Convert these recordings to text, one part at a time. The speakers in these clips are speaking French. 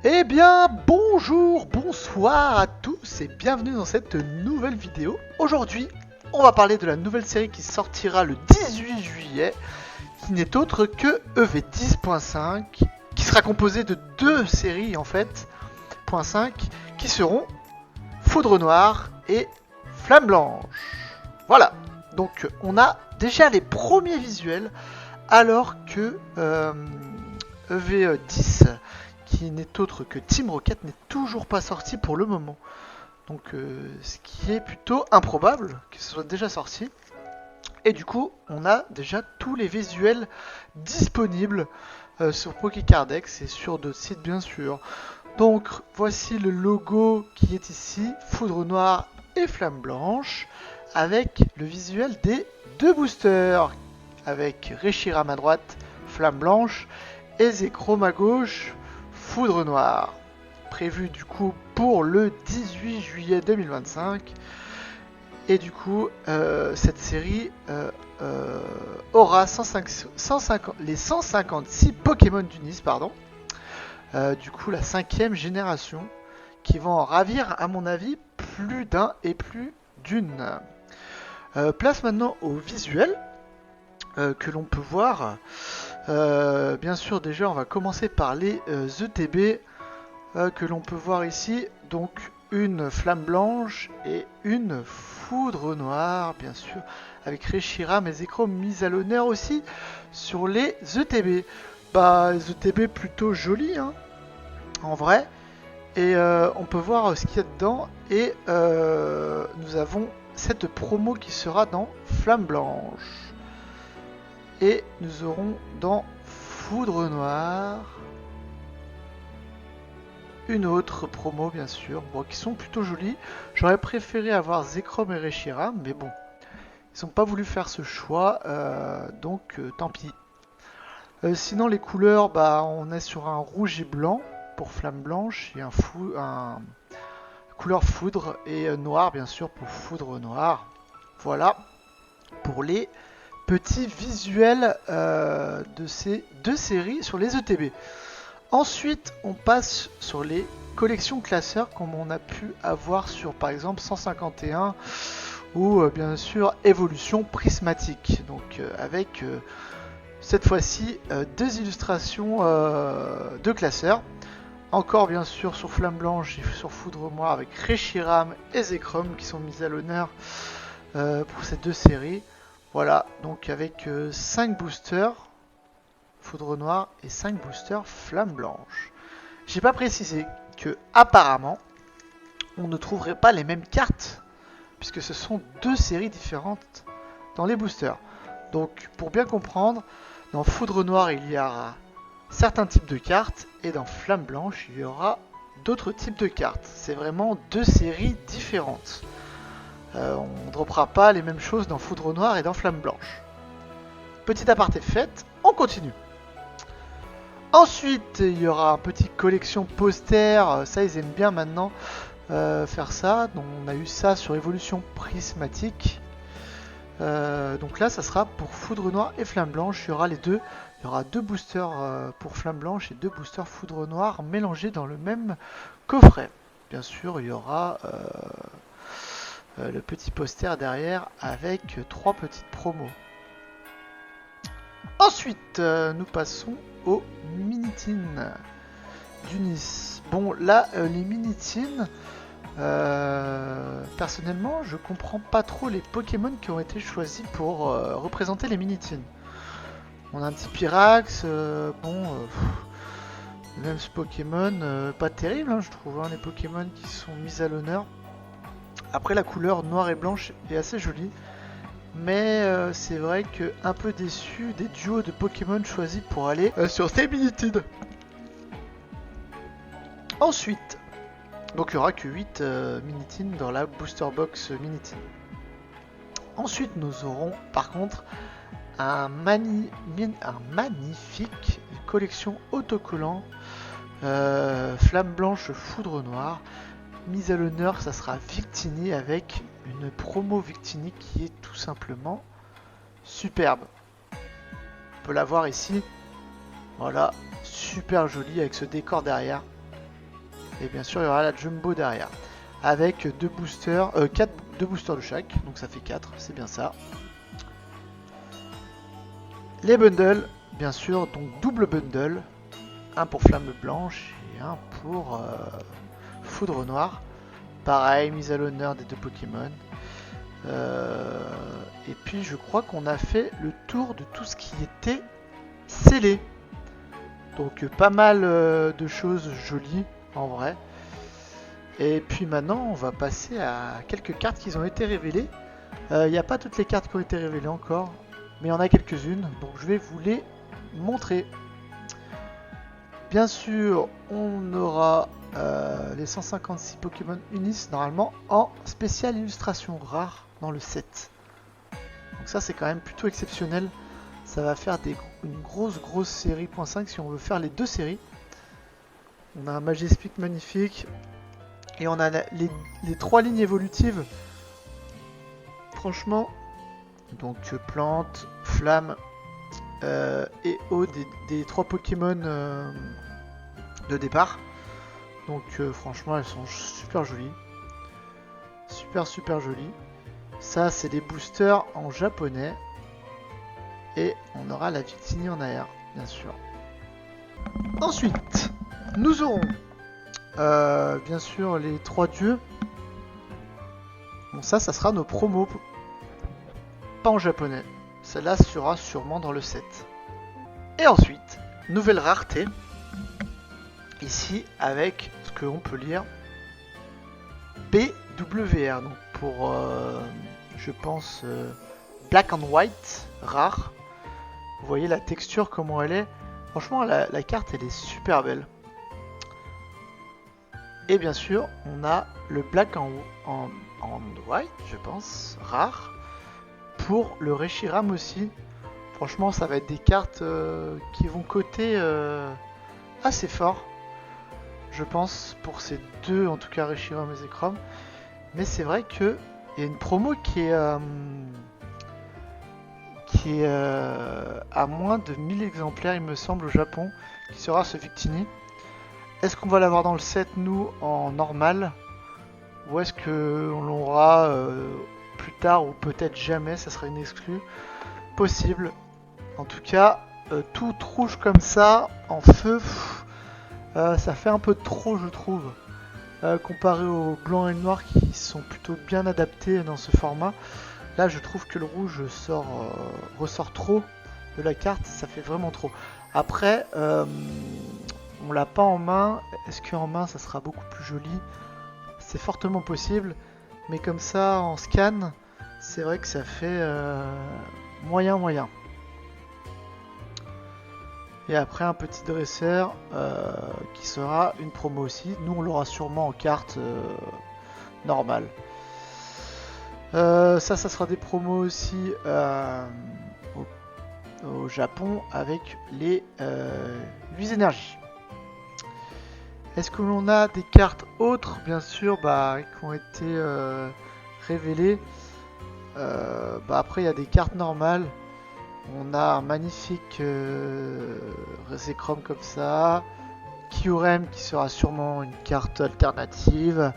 Eh bien, bonjour, bonsoir à tous et bienvenue dans cette nouvelle vidéo. Aujourd'hui, on va parler de la nouvelle série qui sortira le 18 juillet, qui n'est autre que EV10.5, qui sera composée de deux séries en fait, .5, qui seront Foudre Noire et Flamme Blanche. Voilà, donc on a déjà les premiers visuels, alors que EV10 qui n'est autre que Team Rocket n'est toujours pas sorti pour le moment. Donc ce qui est plutôt improbable que ce soit déjà sorti. Et du coup, on a déjà tous les visuels disponibles sur Pokécardex et sur d'autres sites bien sûr. Donc voici le logo qui est ici, Foudre Noire et Flamme Blanche, avec le visuel des deux boosters, avec Reshiram à droite, Flamme Blanche, et Zekrom à gauche, Foudre Noire. Prévu du coup pour le 18 juillet 2025. Et du coup, cette série aura les 156 Pokémon d'Unis, pardon. Du coup, la 5ème génération, qui va en ravir, à mon avis, plus d'un et plus d'une. Place maintenant au visuel que l'on peut voir. Bien sûr, déjà, on va commencer par les ETB que l'on peut voir ici. Donc, une flamme blanche et une foudre noire, bien sûr, avec Reshiram et Zekrom mis à l'honneur aussi sur les ETB. Bah, les ETB plutôt jolis, hein, en vrai. Et on peut voir ce qu'il y a dedans. Et nous avons cette promo qui sera dans Flamme Blanche. Et nous aurons dans Foudre Noire une autre promo bien sûr, bon, qui sont plutôt jolies. J'aurais préféré avoir Zekrom et Reshiram, mais bon, ils n'ont pas voulu faire ce choix, donc tant pis. Sinon les couleurs, bah, on est sur un rouge et blanc pour Flamme Blanche et un couleur foudre et noir bien sûr pour Foudre Noire. Voilà pour les petits visuels de ces deux séries sur les ETB. Ensuite, on passe sur les collections classeurs comme on a pu avoir sur par exemple 151 ou bien sûr Évolution Prismatique. Donc avec cette fois-ci deux illustrations de classeurs. Encore bien sûr sur Flamme Blanche et sur Foudre Noire avec Reshiram et Zekrom qui sont mis à l'honneur pour ces deux séries. Voilà, donc avec 5 boosters Foudre Noire et 5 boosters Flamme Blanche. J'ai pas précisé que apparemment on ne trouverait pas les mêmes cartes puisque ce sont deux séries différentes dans les boosters. Donc pour bien comprendre, dans Foudre Noire il y aura certains types de cartes et dans Flamme Blanche il y aura d'autres types de cartes. C'est vraiment deux séries différentes. On ne droppera pas les mêmes choses dans Foudre Noire et dans Flamme Blanche. Petit aparté fait, on continue. Ensuite, il y aura un petit collection poster. Ça, ils aiment bien maintenant faire ça. Donc, on a eu ça sur Évolution Prismatique. Donc là, ça sera pour Foudre Noire et Flamme Blanche. Il y aura les deux. Il y aura deux boosters pour Flamme Blanche et deux boosters Foudre Noire mélangés dans le même coffret. Bien sûr, il y aura le petit poster derrière avec trois petites promos. Ensuite, nous passons aux Minitines d'Unis. Bon, là, les Minitines, personnellement, je comprends pas trop les Pokémon qui ont été choisis pour représenter les Minitines. On a un petit Pyrax, même ce Pokémon, pas terrible, hein, je trouve, hein, les Pokémon qui sont mis à l'honneur. Après, la couleur noire et blanche est assez jolie. Mais c'est vrai que un peu déçu des duos de Pokémon choisis pour aller sur ces Minitines. Ensuite, donc il n'y aura que 8 Minitines dans la Booster Box Minitine. Ensuite, nous aurons par contre un magnifique collection autocollant Flamme Blanche Foudre Noire. Mise à l'honneur, ça sera Victini avec une promo Victini qui est tout simplement superbe. On peut la voir ici. Voilà, super joli avec ce décor derrière. Et bien sûr, il y aura la Jumbo derrière. Avec deux boosters, deux boosters de chaque. Donc ça fait 4, c'est bien ça. Les bundles, bien sûr, donc double bundle. Un pour Flamme Blanche et un pour Foudre Noire. Pareil, mise à l'honneur des deux Pokémon. Et puis je crois qu'on a fait le tour de tout ce qui était scellé. Donc pas mal de choses jolies en vrai. Et puis maintenant on va passer à quelques cartes qui ont été révélées. Il n'y a pas toutes les cartes qui ont été révélées encore, mais il y en a quelques-unes, donc je vais vous les montrer. Bien sûr, on aura les 156 Pokémon Unis normalement en spéciale illustration rare dans le set. Donc ça c'est quand même plutôt exceptionnel. Ça va faire une grosse série .5 si on veut faire les deux séries. On a un Majespic magnifique. Et on a les trois lignes évolutives. Franchement, donc plante, flamme et eau des trois Pokémon de départ. Donc franchement elles sont super jolies. Super jolies. Ça c'est des boosters en japonais. Et on aura la Victini en AR, bien sûr. Ensuite, nous aurons bien sûr les 3 dieux. Bon, ça sera nos promos. Pas en japonais. Celle-là sera sûrement dans le set. Et ensuite, nouvelle rareté. Ici, avec ce qu'on peut lire BWR. Donc pour, je pense, Black and White, rare. Vous voyez la texture, comment elle est. Franchement, la carte, elle est super belle. Et bien sûr, on a le Black and White, je pense, rare. Pour le Reshiram aussi. Franchement, ça va être des cartes qui vont coter assez fort. Je pense, pour ces deux, en tout cas Reshiram et Zekrom. Mais c'est vrai qu'il y a une promo qui est à moins de 1000 exemplaires, il me semble, au Japon, qui sera ce Victini. Est-ce qu'on va l'avoir dans le set, nous, en normal, ou est-ce qu'on l'aura plus tard, ou peut-être jamais, ça serait une exclue possible. En tout cas, tout rouge comme ça, en feu, ça fait un peu trop, je trouve, comparé aux blancs et noirs qui sont plutôt bien adaptés dans ce format. Là, je trouve que le rouge ressort trop de la carte, ça fait vraiment trop. Après, on l'a pas en main. Est-ce qu'en main, ça sera beaucoup plus joli? C'est fortement possible. Mais comme ça, en scan, c'est vrai que ça fait moyen. Et après, un petit dresseur qui sera une promo aussi. Nous, on l'aura sûrement en carte normale. Ça sera des promos aussi au Japon avec les 8 énergies. Est-ce que l'on a des cartes autres, bien sûr, qui ont été révélées. Après, il y a des cartes normales. On a un magnifique Zekrom comme ça. Kyurem qui sera sûrement une carte alternative.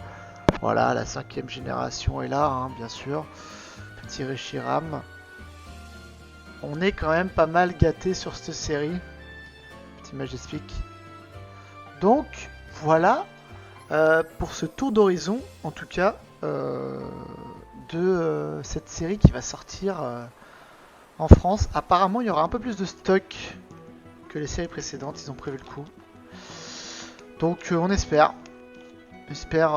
Voilà, la 5ème génération est là, hein, bien sûr. Petit Reshiram. On est quand même pas mal gâté sur cette série. Petit Majespic. Donc, voilà pour ce tour d'horizon, en tout cas, de cette série qui va sortir en France. Apparemment, il y aura un peu plus de stock que les séries précédentes. Ils ont prévu le coup. Donc, on espère. J'espère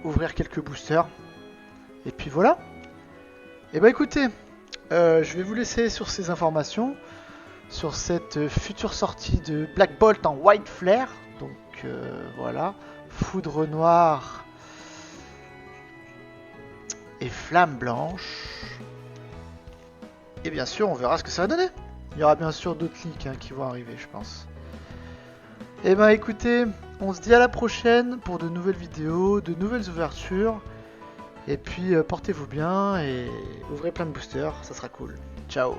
ouvrir quelques boosters. Et puis voilà. Et écoutez, je vais vous laisser sur ces informations. Sur cette future sortie de Black Bolt en White Flare. Donc voilà. Foudre Noire. Et Flamme Blanche. Et bien sûr, on verra ce que ça va donner. Il y aura bien sûr d'autres leaks qui vont arriver, je pense. Et écoutez, on se dit à la prochaine pour de nouvelles vidéos, de nouvelles ouvertures. Et puis portez-vous bien et ouvrez plein de boosters, ça sera cool. Ciao!